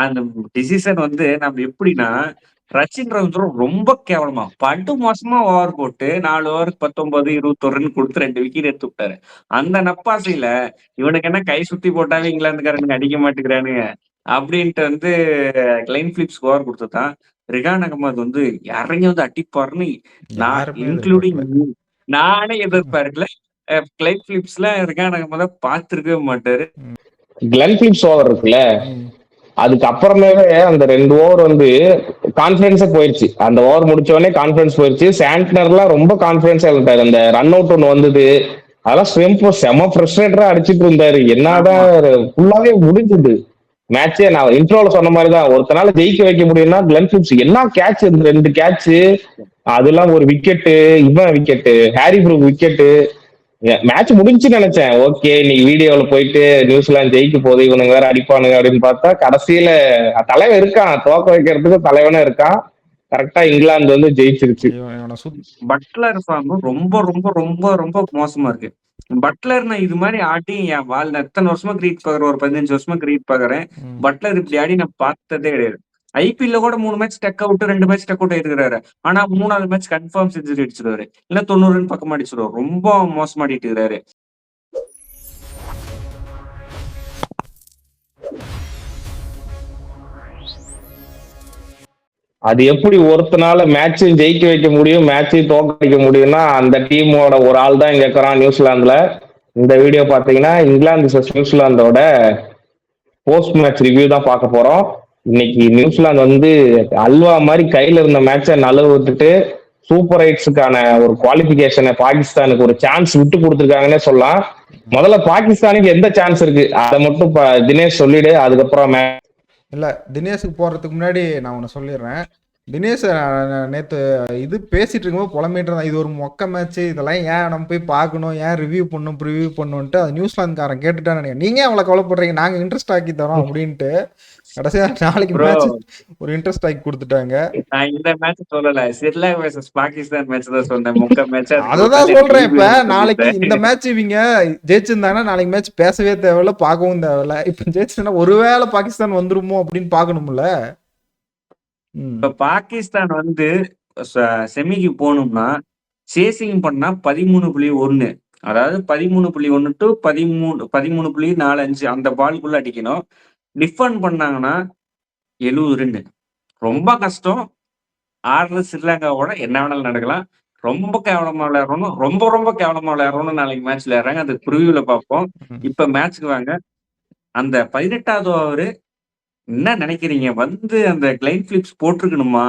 அந்த டிசிஷன் வந்து நம்ம எப்படின்னா, சச்சின் ரவீந்திரா ரொம்ப கேவலமா, படு மோசமா ஓவர் போட்டு 4 ஓவருக்கு 19, 21 ரன் குடுத்து 2 விக்கெட் எடுத்து விட்டாரு. அந்த நப்பாசையில, இவனுக்கு என்ன கை சுத்தி போட்டாவே இங்கிலாந்துக்காரனுங்க அடிக்க மாட்டேங்கிறானுங்க. அப்படின்ட்டு வந்து கிளைன் பிலிப்ஸ் ஓவர் குடுத்துட்டான். ரிஹான் அகமது வந்து இறங்கி வந்து அடிப்பாருன்னு நான் யாருமே இன்க்ளூடிங் எதிர்பார்க்கல. நானே ம். எதிர்பார்க்கல. கிளைன் பிலிப்ஸ்ல ரிஹான் அகமத பார்த்திருக்கவே மாட்டாரு. ம். கிளென் பிலிப்ஸ் ஓவர் இருக்குல்ல, ம். அதுக்கு அப்புறமேவே அந்த 2 ஓவர் வந்து கான்பிடன்ஸே போயிருச்சு. அந்த ஓவர் முடிச்ச உடனே கான்பிடன்ஸ் போயிருச்சு. சாண்ட்னர்லாம் ரொம்ப கான்பிடன்ஸா இருந்தாரு. அந்த ரன் அவுட் ஒன்று வந்தது, அதெல்லாம் ஸ்வெம்போ செம ஃப்ரஸ்ட்ரேட்டரா அடிச்சிட்டு இருந்தாரு. ஆமா. என்னதான் ஃபுல்லாவே முடிஞ்சது மேட்சே. நான் இன்ட்ரோல சொன்ன மாதிரி தான், ஒருத்தனால ஜெயிக்க வைக்க முடியும்னா கிளென் பிலிப்ஸ் என்ன கேட்ச், 2 கேட்ச், அதெல்லாம் ஒரு விக்கெட்டு, இவன் wicket, Harry Brook wicket. Match முடிஞ்சுன்னு நினைச்சேன். ஓகே, இன்னைக்கு வீடியோல போயிட்டு நியூசிலாந்து ஜெயிக்க போகுது, இவனுங்க வேற அடிப்பானுங்க அப்படின்னு பார்த்தா கடைசியில தலைவன் இருக்கான், தோக்க வைக்கிறதுக்கு தலைவனும் இருக்கான். கரெக்டா இங்கிலாந்து வந்து ஜெயிச்சிருச்சு. இவனை பட்லர் ஃபார்ம் ரொம்ப ரொம்ப ரொம்ப ரொம்ப மோசமா இருக்கு. பட்லர் நான் இது மாதிரி ஆட்டி என் வாழ் எத்தனை வருஷமா கிரிக்கெட் பாக்குறேன், ஒரு 15 வருஷமா கிரிக்கெட் பாக்குறேன். ம். பட்லர் இப்படி ஆடி நான் பார்த்ததே கிடையாது. ஐபிஎல்ல கூட 3 match duck out, 2 match duck out ஆயிருக்கிறாரு. ஆனா 3வது மேட்ச் கன்ஃபார்ம் செஞ்சுரி அடிச்சிருவாரு, இல்ல 90 ரன் பக்கம் அடிச்சிருவாரு. ரொம்ப மோசமா ஆடிட்டு இருக்கிறாரு. அது எப்படி ஒருத்தனால மேட்சையும் ஜெயிக்க வைக்க முடியும், மேட்சையும் தோக்க வைக்க முடியும்னா அந்த டீமோட ஒரு ஆள் தான் இங்க இருக்கிறான் நியூசிலாந்துல. இந்த வீடியோ பாத்தீங்கன்னா இங்கிலாந்து vs நியூசிலாந்தோட போஸ்ட் மேட்ச் ரிவ்யூ தான் பார்க்க போறோம். இன்னைக்கு நியூசிலாந்து வந்து அல்வா மாதிரி கையில இருந்த மேட்சை நழுவ விட்டுட்டு சூப்பர் எயிட்ஸுக்கான ஒரு குவாலிபிகேஷனை பாகிஸ்தானுக்கு ஒரு சான்ஸ் விட்டு கொடுத்துருக்காங்கன்னே சொல்லலாம். முதல்ல பாகிஸ்தானுக்கு எந்த சான்ஸ் இருக்கு அதை மட்டும் தினேஷ் சொல்லிடு, அதுக்கப்புறம் இல்லை, தினேஷுக்கு போகிறதுக்கு முன்னாடி நான் ஒன்று சொல்லிடுறேன். தினேஷ் நேற்று இது பேசிகிட்டு இருக்கும்போது புலம்பிட்டு இருந்தான், இது ஒரு மொக்க மேட்ச்சு, இதெல்லாம் ஏன் நம்ம போய் பார்க்கணும், ஏன் ரிவ்யூ பண்ணணும் ப்ரிவ்யூ பண்ணணுன்ட்டு அது நியூசிலாந்துக்காரன் கேட்டுட்டான்னு நினைக்கிறேன். நீங்கள் அவ்வளோ கவலைப்படுறீங்க, நாங்கள் இன்ட்ரெஸ்ட் ஆக்கி தரோம் அப்படின்ட்டு கடைசியாக நாளைக்கு ப்ரோ, மேட்ச் ஒரு இன்ட்ரெஸ்ட் ஆக்கி கொடுத்துட்டாங்க. நான் இந்த மேட்ச் சொல்லல, ஸ்ரீலங்கா vs பாகிஸ்தான் மேட்ச் தான் சொன்னேன். மொக்க மேட்ச் அதை தான் சொல்கிறேன். இப்போ நாளைக்கு இந்த மேட்ச் இவங்க ஜெயிச்சிருந்தாங்கன்னா நாளைக்கு மேட்ச் பேசவே தேவையில்ல, பார்க்கவும் தேவையில்ல. இப்போ ஜெயிச்சிருந்தா ஒருவேளை பாகிஸ்தான் வந்துருமோ அப்படின்னு பார்க்கணும்ல. இப்ப பாகிஸ்தான் வந்து செமிக்கு போகணும்னா சேசிங் பண்ணா 13.1, அதாவது 13.1 டு 13.45 அந்த பால்குள்ள அடிக்கணும். டிஃபன் பண்ணாங்கன்னா 70 ரன். ரொம்ப கஷ்டம். ஆடுறது ஸ்ரீலங்காவோட என்ன வேணாலும் நடக்கலாம். ரொம்ப கேவலமா விளையாடுறோம், ரொம்ப ரொம்ப கேவலமா விளையாடுறோம்னு நாளைக்கு மேட்ச் விளையாடுறாங்க. அது ப்ரிவியூல பார்ப்போம். இப்ப மேட்ச்க்கு வாங்க. அந்த 18வது ஓவர் என்ன நினைக்கிறீங்க? வந்து அந்த கிளைன் பிலிப்ஸ் போட்டிருக்கணுமா?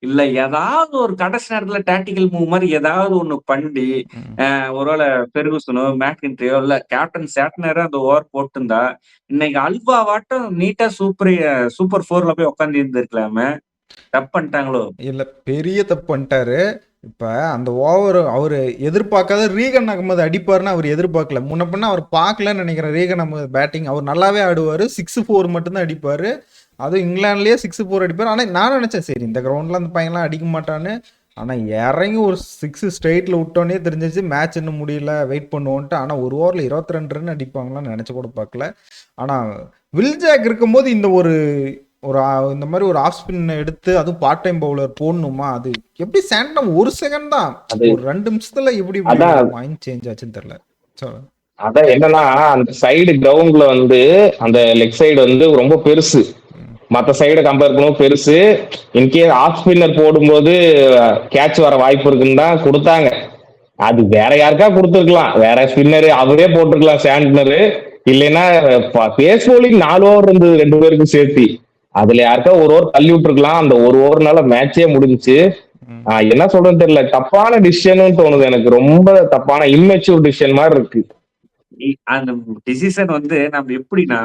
இல்ல ஏதாவது ஒரு கடைசி நேரத்துல டாக்டிக்கல் மூவ் மாதிரி ஏதாவது ஒண்ணு பண்ணி, ஒருவேளை பெர்குசனோ, மேக்கின்ட்ரியோ இல்ல கேப்டன் சாட்னரோ அந்த ஓவர் போட்டிருந்தா, இன்னைக்கு அல்வாவாட்டம் நீட்டா சூப்பர் 4ல போய் உட்கார்ந்து இருந்திருக்கலாமே. தப்பு பண்ணிட்டாங்களோ? இல்ல, பெரிய தப்பு பண்ணிட்டாரு. இப்ப அந்த ஓவர் அவரு எதிர்பார்க்காத ரீகன் அகமது அடிப்பாருன்னு அவர் எதிர்பார்க்கல. முன்ன பின்ன அவர் பார்க்கலன்னு நினைக்கிறேன். ரீகன் அகமது பேட்டிங் அவர் நல்லாவே ஆடுவாரு, 6-4 மட்டும்தான் அடிப்பாரு. அதுவும் இங்கிலாந்துலயே 6-4 அடிப்பாரு. ஆனா நான் நினைச்சேன் சரி இந்த கிரவுண்ட்ல அந்த பையன்லாம் அடிக்க மாட்டான்னு. ஆனா இறங்கி ஒரு 6 ஸ்ட்ரைட்ல விட்டோன்னே தெரிஞ்சிச்சு மேட்ச் இன்னும் முடியல, வெயிட் பண்ணுவோன்ட்டு. ஆனா ஒரு ஓவர்ல 22 ரன் அடிப்பாங்களான்னு நினைச்சு கூட பார்க்கல. ஆனா வில்ஜாக் இருக்கும்போது இந்த ஒரு இந்த மாதிரி ஒரு ஆஃப் ஸ்பின் எடுத்து அதுவும் பார்ட் டைம் பவுலர் போடணுமா? அது எப்படி சாண்டம் ஒரு செகண்ட் தான், ஒரு 2 நிமிஷத்துல எப்படி மைண்ட் சேஞ்ச் ஆச்சுன்னு தெரியல. அதான் என்னன்னா, அந்த சைடு கிரவுண்ட்ல வந்து அந்த லெக் சைடு வந்து ரொம்ப பெருசு, மற்ற சைடை கம்பேர் பண்ணும்போது பெருசு. இன்கேஸ் ஆஃப் ஸ்பின்னர் போடும்போது கேட்ச் வர வாய்ப்பு இருக்குன்னு தான் கொடுத்தாங்க. அது வேற யாருக்கா கொடுத்துருக்கலாம், வேற ஸ்பின்னரு அவரே போட்டிருக்கலாம் சாண்ட்னரு. இல்லைன்னா பேஸ் போலிங் 4 ஓவர் இருந்தது 2 பேருக்கும் சேர்த்து, அதுல யாருக்கா ஒரு ஓவர் தள்ளி விட்டுருக்கலாம். அந்த ஒரு ஓவர்னால மேட்சே முடிஞ்சுச்சு. என்ன சொல்றேன்னு தெரியல, தப்பான டிசிஷன் தோணுது எனக்கு. ரொம்ப தப்பான இம்மெச்சூர் டிசிஷன் மாதிரி இருக்கு. அந்த டிசிஷன் வந்து நம்ம எப்படின்னா,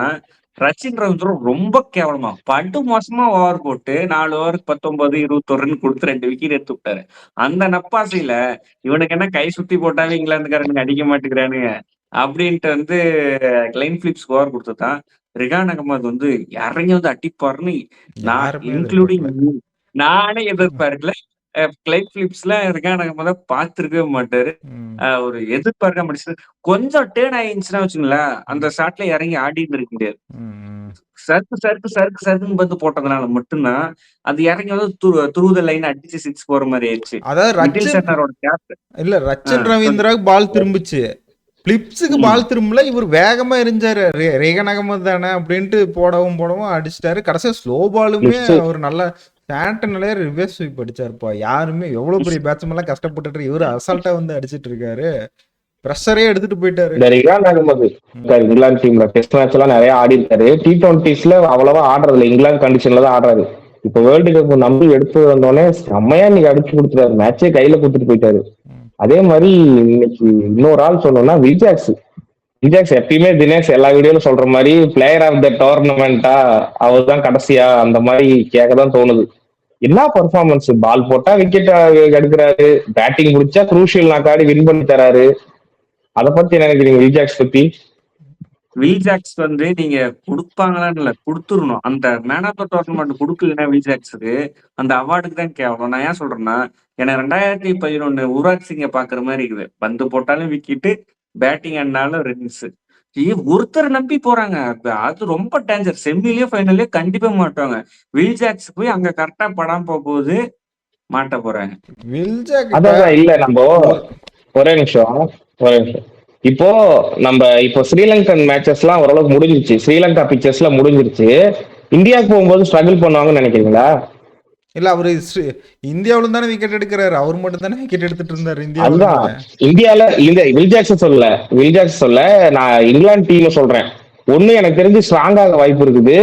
சச்சின் ரவீந்திரா ரொம்ப கேவலமா, படு மோசமா ஓவர் போட்டு 4 ஓவருக்கு 19, 21 ரன் குடுத்து 2 விக்கெட் எடுத்து விட்டாரு. அந்த நப்பாசையில இவனுக்கு என்ன கை சுத்தி போட்டாவே இங்கிலாந்துக்காரனுங்க அடிக்க மாட்டேங்கிறானுங்க அப்படின்ட்டு வந்து கிளைன் பிலிப்ஸ் ஓவர் கொடுத்துட்டான். ரிஹான் அகமது வந்து இறங்கி வந்து அடிப்பாருன்னு நான் யாருமே இன்க்ளூடிங் எதிர்பார்க்கல. நானே எதிர்பார்க்கல. கிளைட் பிலிப்ஸ்லாம் ரிகான் நகமத பார்த்திருக்கவே மாட்டாரு. ம். ஒரு எதிர்பார்க்காம அடிச்சது. கொஞ்சம் டர்ன் ஆயிருந்துச்சுன்னா வச்சுக்கங்களேன், அந்த ஷாட்ல இறங்கி ஆடிட்டு இருக்க முடியாது. ம். சறுக்குன்னு பந்து போட்டதுனால மட்டும் தான், அது இறங்கி வந்து த்ரூ த லைன் அடிச்சு 6 போற மாரி ஆயிருச்சு. அதாவது மிடில் சென்டரோட கேப் இல்ல ரச்சன் ரவீந்திராவுக்கு பால் திரும்பிச்சு. பிலிப்ஸுக்கு பால் திரும்பல. இவர் வேகமா எரிஞ்சாரு. ரேகன் அகமது தானே அப்படின்ட்டு போடவும் அடிச்சிட்டாரு. கடைசியா ஸ்லோ பாலுமே ஒரு நல்ல சாண்டனாலே ரிவர்ஸ் ஸ்வீப் அடிச்சாருப்பா. யாருமே எவ்வளவு பெரிய பேட்ஸ்மேன் எல்லாம் கஷ்டப்பட்டுட்டு இவரு அசால்ட்டா வந்து அடிச்சிட்டு இருக்காரு. பிரஷரே எடுத்துட்டு போயிட்டாரு. இந்த ரிகான் அகமது இங்கிலாந்து டீம்ல டெஸ்ட் மேட்ச் எல்லாம் நிறைய ஆடி இருக்காரு. T20ஸ்ல அவ்வளவா ஆடுறது இல்லை, இங்கிலாந்து கண்டிஷன்ல தான் ஆடுறாரு. இப்ப வேர்ல்டு கப் நம்பி எடுத்து வந்தோடனே செம்மையா இன்னைக்கு அடிச்சு கொடுத்துட்டாரு. மேட்சே கையில கொடுத்துட்டு போயிட்டாரு. அதே மாதிரி இன்னைக்கு இன்னொரு ஆள் சொல்லணும்னா வில்ஜாக்ஸ் எப்பயுமே தினேஷ் எல்லா வீடியோல சொல்ற மாதிரி பிளேயர் ஆஃப் த டோர்னமெண்டா அவர் தான் கடைசியா அந்த மாதிரி கேட்கதான் தோணுது. என்ன பர்ஃபார்மன்ஸ், பால் போட்டா விக்கெட் எடுக்கிறாரு, பேட்டிங் முடிச்சா குரூஷியல் நாக்காடி வின் பண்ணி தராரு. அத பத்தி என்ன நினைக்கிறீங்க வில்ஜாக்ஸ் பத்தி? வில்ஜாக்ஸ் வந்து நீங்க கொடுப்பாங்களான்னு இல்ல, கொடுத்துடணும். அந்த மேன் ஆஃப் த டோர்னமெண்ட் கொடுக்கலன்னா வில்ஜாக்ஸுக்கு அந்த அவார்டுக்கு தான் கேவலம். நான் ஏன் சொல்றேன்னா, எனக்கு 2011 யுவராஜ் சிங்கை பாக்குற மாதிரி இருக்குது. பந்து போட்டாலும் விக்கெட்டு, பேட்டிங் ஆடினாலும் ரன்ஸ். ஒருத்தர் நம்பி போறாங்க. அது ரொம்ப டேஞ்சர். செமிலயோ ஃபைனல்லயோ கண்டிப்பா மாட்டுவாங்க. வில்ஜாக்ஸ் போய் அங்க கரெக்டா படாம போகும்போது மாட்ட போறாங்க. வில்ஜாக் அதான் இல்ல நம்ம ஒரே நிமிஷம். இப்போ ஸ்ரீலங்கன் மேட்சஸ் எல்லாம் ஓரளவுக்கு முடிஞ்சிருச்சு. ஸ்ரீலங்கா பிக்சர்ஸ்ல முடிஞ்சிருச்சு. இந்தியாவுக்கு போகும்போது ஸ்ட்ரகிள் பண்ணுவாங்கன்னு நினைக்கிறீங்களா? இல்ல அவரு இந்தியாவில தானே விக்கெட் எடுக்கிறாரு. அவர் மட்டும் தானே விக்கெட் எடுத்துட்டு இருந்தாரு அதுதான் இந்தியால. இந்த வில்ஜாக்ஸ் சொல்ல நான் இங்கிலாந்து டீம் சொல்றேன். ஒண்ணு எனக்கு தெரிஞ்சு ஸ்ட்ராங்காக வாய்ப்பு இருக்குது,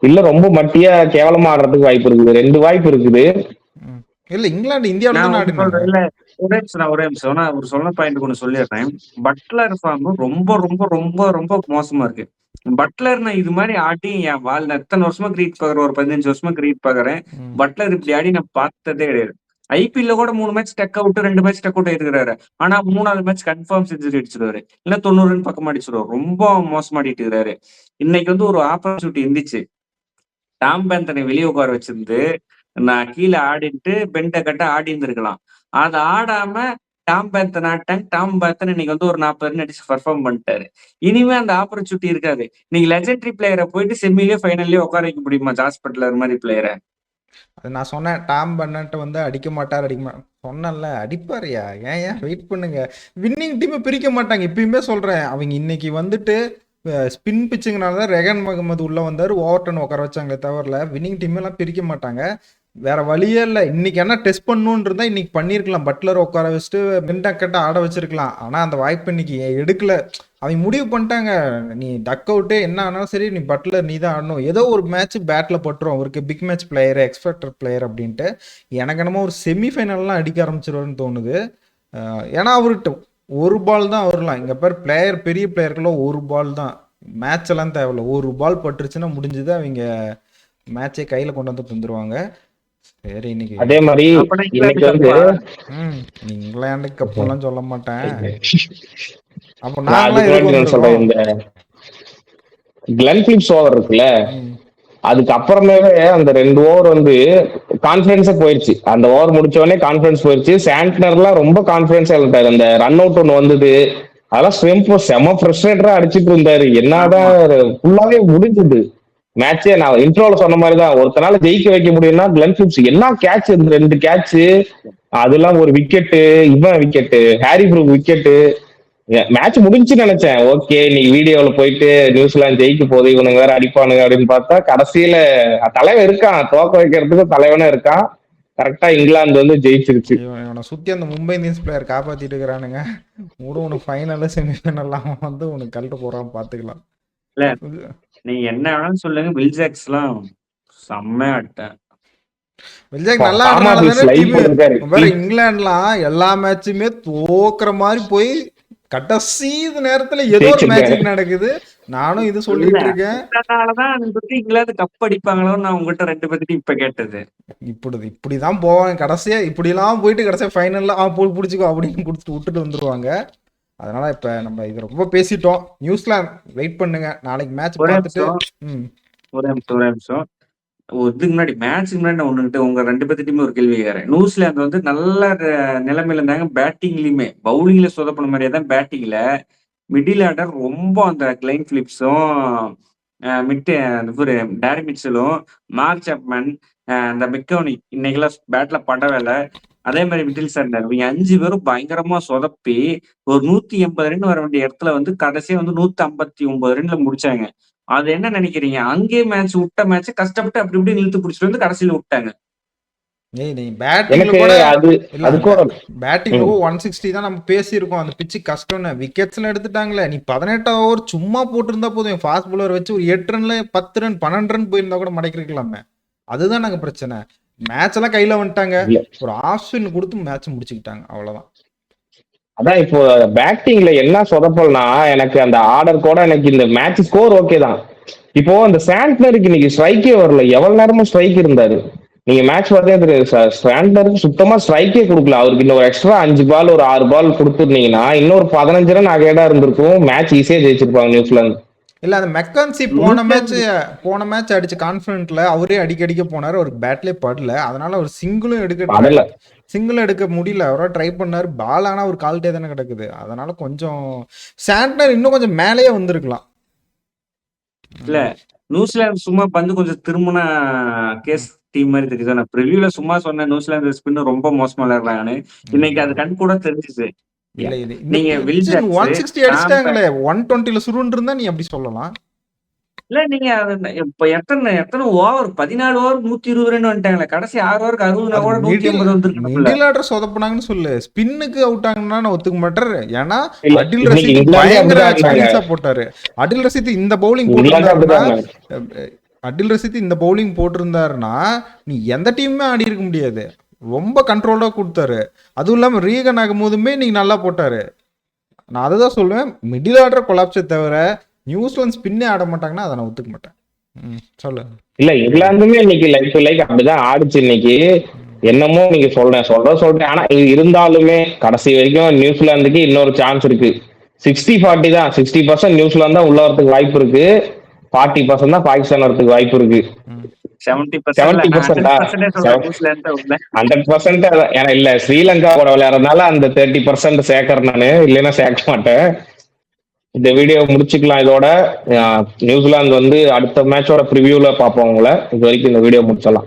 இல்ல ரொம்ப மட்டியா கேவலமா ஆடுறதுக்கு வாய்ப்பு இருக்குது. 2 வாய்ப்பு இருக்குது. இல்ல இங்கிலாந்து இந்தியாவில தான் ஆடினாங்க. இல்ல ஒரே நிமிஷம் நான் ஒரு சொன்ன பாயிண்ட் ஒண்ணு சொல்லிடுறேன். பட்லர் ஃபார்ம் ரொம்ப ரொம்ப ரொம்ப ரொம்ப மோசமா இருக்கு. பட்லர் நான் இது மாதிரி ஆடி என் வாழ் எத்தனை வருஷமா கிரிக்கெட் பாக்குறேன், ஒரு 15 வருஷமா கிரிக்கெட் பாக்குறேன். பட்லர் இப்படி ஆடி நான் பார்த்ததே கிடையாது. ஐபிஎல்ல கூட 3 match duck out, 2 match duck out ஆயிருக்கிறாரு. ஆனா 3வது மேட்ச் கன்ஃபார்ம் செஞ்சுரி அடிச்சிருவாரு, இல்ல 90 ரன் பக்கம் அடிச்சிருவாரு. ரொம்ப மோசமாடிட்டு இருக்கிறாரு. இன்னைக்கு வந்து ஒரு ஆப்பர்ச்சுனிட்டி இருந்துச்சு. டாம் பேந்தனை வெளியே உட்கார வச்சிருந்து நான் கீழே ஆடிட்டு பெண்ட கட்ட ஆடி இருந்திருக்கலாம். அதை ஆடாம டாம் பேந்தன் ஆட்டாங்க. டாம் பேந்தன் இன்னைக்கு வந்து ஒரு 40 ரன் அடிச்சு பர்ஃபார்ம் பண்ணிட்டாரு. இனிமே அந்த ஆப்பர்ச்சுனிட்டி இருக்காது. நீங்க லெஜெண்டரி பிளேயரை போயிட்டு செமிலயோ ஃபைனல்லயோ உட்கார வைக்க முடியுமா? ஜாஸ் பட்லர் மாதிரி பிளேயரை. அது நான் சொன்னேன், டாம் பண்ணட்டு வந்து அடிக்க மாட்டார் சொன்னேன்ல, அடிப்பாருயா. ஏன் வெயிட் பண்ணுங்க. வின்னிங் டீமை பிரிக்க மாட்டாங்க. இப்பயுமே சொல்றேன், அவங்க இன்னைக்கு வந்துட்டு ஸ்பின் பிச்சுங்கனால தான் ரெகன் முகமது உள்ள வந்தார், ஓவர்டன் உட்கார வச்சாங்களே தவிர வின்னிங் டீம் எல்லாம் பிரிக்க மாட்டாங்க. வேற வழியே இல்லை. இன்னைக்கு என்ன டெஸ்ட் பண்ணணும்னு இருந்தா இன்னைக்கு பண்ணிருக்கலாம். பட்லர் உட்கார வச்சுட்டு பெண்டக்கட்ட ஆட வச்சிருக்கலாம். ஆனா அந்த வாய்ப்பு இன்னைக்கு எடுக்கல. அவங்க முடிவு பண்ணிட்டாங்க, நீ டக் அவுட்டே என்ன ஆனாலும் சரி, நீ பட்லர் நீ தான் ஆடணும். ஏதோ ஒரு மேட்ச் பேட்டில் பட்டுரும் அவருக்கு, big match player, expected player அப்படின்ட்டு. எனக்கு என்னமோ ஒரு செமிஃபைனல்லாம் அடிக்க ஆரம்பிச்சிருவாருன்னு தோணுது. ஏன்னா அவர்கிட்ட ஒரு பால் தான் வரலாம். இங்கே பேர் பிளேயர், பெரிய பிளேயருக்கெல்லாம் ஒரு பால் தான். மேட்ச் எல்லாம் தேவையில்ல, ஒரு பால் பட்டுருச்சுன்னா முடிஞ்சுது. அவங்க மேட்சை கையில் கொண்டு வந்து தந்துருவாங்க. சரி, இன்னைக்கு அதே மாதிரி இன்னைக்கு வந்து இங்கிலாந்து கப்பெல்லாம் சொல்ல மாட்டேன். அப்ப நான் சொல்றேன், இந்த கிளென் பிலிப்ஸ் ஓவர் இருக்குல்ல, அதுக்கு அப்புறமேவே அந்த 2 ஓவர் வந்து கான்பிடன்ஸே போயிருச்சு. அந்த ஓவர் முடிச்ச உடனே கான்பிடன்ஸ் போயிருச்சு. சாண்ட்னர்லாம் ரொம்ப கான்பிடன்ஸா இருந்தாரு. அந்த ரன் அவுட் ஒன்று வந்தது, அதெல்லாம் செம ஃப்ரஸ்ட்ரேட்டரா அடிச்சுட்டு இருந்தாரு. என்னதான் ஃபுல்லாவே முடிஞ்சது மேட்சே. நான் இன்ட்ரோல சொன்ன மாதிரிதான், ஒருத்தனால ஜெயிக்க வைக்க முடியும்னா கிளென் பிலிப்ஸ் என்ன கேட்ச், 2 கேட்ச், அதெல்லாம் ஒரு விக்கெட்டு, இவன் wicket, Harry Brook wicket. Match முடிஞ்சுன்னு நினைச்சேன். ஓகே, நீ வீடியோல போயிட்டு நியூசிலாந்து ஜெயிக்க போகுது, இவனுங்க வேற அடிப்பானுங்க அப்படின்னு பார்த்தா கடைசியில தலைவன் இருக்கான், தோக்க வைக்கிறதுக்கு தலைவனே இருக்கான். கரெக்டா இங்கிலாந்து வந்து ஜெயிச்சிருச்சு. இவனை சுத்தி அந்த மும்பை இந்தியன்ஸ் பிளேயர் காப்பாத்திட்டு இருக்கிறானுங்க. உனக்கு ஃபைனல் செமிஃபைனல்லாம் வந்து உனக்கு கழட்டு போறான், பாத்துக்கலாம். இல்ல நீங்க என்ன வேணாலும் சொல்லுங்க, வில்ஜாக்ஸ் எல்லாம் செம்மையா ஆட்டேன். வில்ஜாக் நல்லா ஆடுறாங்க. இங்கிலாந்துலாம் எல்லா மேட்சுமே தோக்குற மாதிரி போய் கடைசி நேரத்துல ஏதோ ஒரு மேட்சிக் நடக்குது. நானும் இது சொல்லிட்டு இருக்கேன், இங்கிலாந்து கப் அடிப்பாங்களோ நான் உங்ககிட்ட 2 பேர்கிட்ட இப்ப கேட்டது. இப்படிதான் போவாங்க கடைசியா. இப்படி எல்லாம் போயிட்டு கடைசியா ஃபைனல்ல புடிச்சுக்கோ அப்படின்னு குடுத்துட்டு விட்டுட்டு வந்துருவாங்க. அதனால இப்ப நம்ம இது ரொம்ப பேசிட்டோம். நியூஸ்ல வெயிட் பண்ணுங்க, நாளைக்கு மேட்ச் பார்த்துட்டு. ஒரு நிமிஷம். இதுக்கு முன்னாடி மேட்ச்சுக்கு முன்னாடி நான் ஒண்ணுகிட்ட உங்க 2 பேர்த்திட்டயுமே ஒரு கேள்வி கேட்கிறேன். நியூசிலாந்து வந்து நல்ல நிலைமையில இருந்தாங்க பேட்டிங்லயுமே. பவுலிங்ல சொதப்புன மாரியே தான் பேட்டிங்ல. மிடில் ஆர்டர் ரொம்ப அந்த கிளைன் பிலிப்ஸும், இவரு டேரி மிட்சலும், மார்க் சாப்மன், அந்த மெக்கோனி இன்னைக்கெல்லாம் பேட்ல படவே இல்ல. அதே மாதிரி மிடில் சாண்டர் இவங்க 5 பேரும் பயங்கரமா சொதப்பி ஒரு 180 ரன் வர வேண்டிய இடத்துல வந்து கடைசியா வந்து 159 ரன்ல முடிச்சாங்க. அது என்ன நினைக்கிறீங்க? அங்கேயே விட்ட மேட்ச கஷ்டப்பட்டு அப்படி இப்படி இழுத்து பிடிச்சிட்டு வந்து கடைசியில விட்டாங்க. நீ பேட்டிங்ல எனக்கு கூட அது இல்ல அதுக்கு ஒரு பேட்டிங்ல 160 தான் நம்ம பேசியிருக்கோம். அந்த பிச்சு கஷ்டம்னு விக்கெட்ஸ்ல எடுத்துட்டாங்களே. நீ 18 ஓவர் சும்மா போட்டிருந்தா போதும். ஃபாஸ்ட் பவுலர் வச்சு ஒரு 8 ரன்ல 10 ரன் 12 ரன் போயிருந்தா கூட மடக்கிருக்கலாமே. அதுதான் நாங்க பிரச்சனை. மேட்ச் எல்லாம் கையில வந்துட்டாங்க. இல்ல. ஒரு ஆஃப் ஸ்பின் கொடுத்து மேட்ச் முடிச்சுக்கிட்டாங்க. அவ்வளவுதான். அதான் இப்போ பேட்டிங்ல என்ன சொதப்பல்னா எனக்கு அந்த ஆர்டர் கூட எனக்கு இந்த மேட்ச் ஸ்கோர் ஓகே தான். இப்போ அந்த சாண்ட்னருக்கு இன்னைக்கு ஸ்ட்ரைக்கே வரல. எவ்வளவு நேரமும் ஸ்ட்ரைக் இருந்தாரு. நீங்க மேட்ச் பார்த்தே தெரியாது சார். சாண்ட்னருக்கு சுத்தமா ஸ்ட்ரைக்கே கொடுக்கல. அவருக்கு இன்னொரு எக்ஸ்ட்ரா 5 பால் ஒரு 6 பால் கொடுத்துருந்தீங்கன்னா இன்னொரு 15 ரன் அகேடா இருந்திருக்கும். மேட்ச் ஈஸியா ஜெயிச்சிருப்பாங்க நியூசிலாந்து. இல்ல அந்த மெக்கான்சி போன மேட்ச் அடிச்ச கான்ஃபிடென்ட்ல அவரே அடிக்க போனாரு. அவருக்கு பேட்லயே படல. அதனால அவர் சிங்கிளும் எடுக்க முடியல. அவரா ட்ரை பண்ணாரு. பால் ஆனா ஒரு கால்ட்டே தானே கிடக்குது. அதனால கொஞ்சம் சாண்ட்னர் இன்னும் கொஞ்சம் மேலேயே வந்திருக்கலாம். இல்ல நியூசிலாந்து சும்மா பந்து கொஞ்சம் திரும்பின கேஸ் டீம் மாதிரி தெரியுது. நான் ப்ரிவியூல சும்மா சொன்னேன் நியூசிலாந்து ஸ்பின் ரொம்ப மோசமா விளையாடுறாங்கன்னு. இன்னைக்கு அது கண் கூட தெரிஞ்சிச்சு. இல்ல நீங்க வில் ஜாக்ஸ் 160 அடிச்சிட்டாங்களே. 120ல சுருண்டு இருந்தா நீ அப்படி சொல்லலாம். இல்ல நீங்க இப்ப எத்தனை ஓவர் 14 ஓவர் 120 ரன் வந்துட்டாங்களே. கடைசி 6 ஓவருக்கு 60 ஓவர் 180 வந்துருக்கணும்ல. மிடில் ஆர்டர் சொதப்புனாங்கன்னு சொல்லு. ஸ்பின்னுக்கு அவுட் ஆகுனா நான் ஒத்துக்க மாட்டேன். ஏன்னா இல்ல, அடில் இன்னைக்கு ரசீத் இங்கிலாந்து பயங்கர அப்படிதான் எக்ஸ்பீரியன்ஸா போட்டாரு. அடில் ரசீத் இந்த பவுலிங் இங்கிலாந்து போட்டிருந்தாருன்னா அப்படிதான். அடில் ரசீத் இந்த பவுலிங் போட்டிருந்தாருன்னா நீ எந்த டீமுமே ஆடி இருக்க முடியாது. ரொம்ப கண்ட்ரோலா கொடுத்தாரு. அதுவும் இல்லாம ரீகன் ஆகும் போதுமே நீங்க நல்லா போட்டாரு. நான் அதுதான் சொல்லுவேன். மிடில் ஆர்டர் கொலாப்ஸை தவிர நியூசிலாந்து ஸ்பின்னே ஆட மாட்டாங்கன்னா அதை நான் ஒத்துக்க மாட்டேன். சொல்லு. இல்ல இங்கிலாந்துமே இன்னைக்கு லைக் டு லைக் அப்படிதான் ஆடுச்சு இன்னைக்கு. என்னமோ நீங்க சொல்றேன். ஆனா இது இருந்தாலுமே கடைசி வரைக்கும் நியூசிலாந்துக்கு இன்னொரு சான்ஸ் இருக்கு. 60-40 தான். 60% நியூசிலாந்து தான் உள்ள வரதுக்கு வாய்ப்பு இருக்கு. 40% தான் பாகிஸ்தான் வரதுக்கு வாய்ப்பு இருக்கு. 70% 100% ஏன்னா இல்ல ஸ்ரீலங்கா கூட விளையாடுறதுனால அந்த 30% சேர்க்கறேன் நானு. இல்லைன்னா சேர்க்க மாட்டேன். இந்த வீடியோ முடிச்சுக்கலாம் இதோட. நியூசிலாந்து வந்து அடுத்த மேட்சோட ப்ரிவியூல பார்ப்போம் உங்களை. இது வரைக்கும் இந்த வீடியோ முடிச்சலாம்.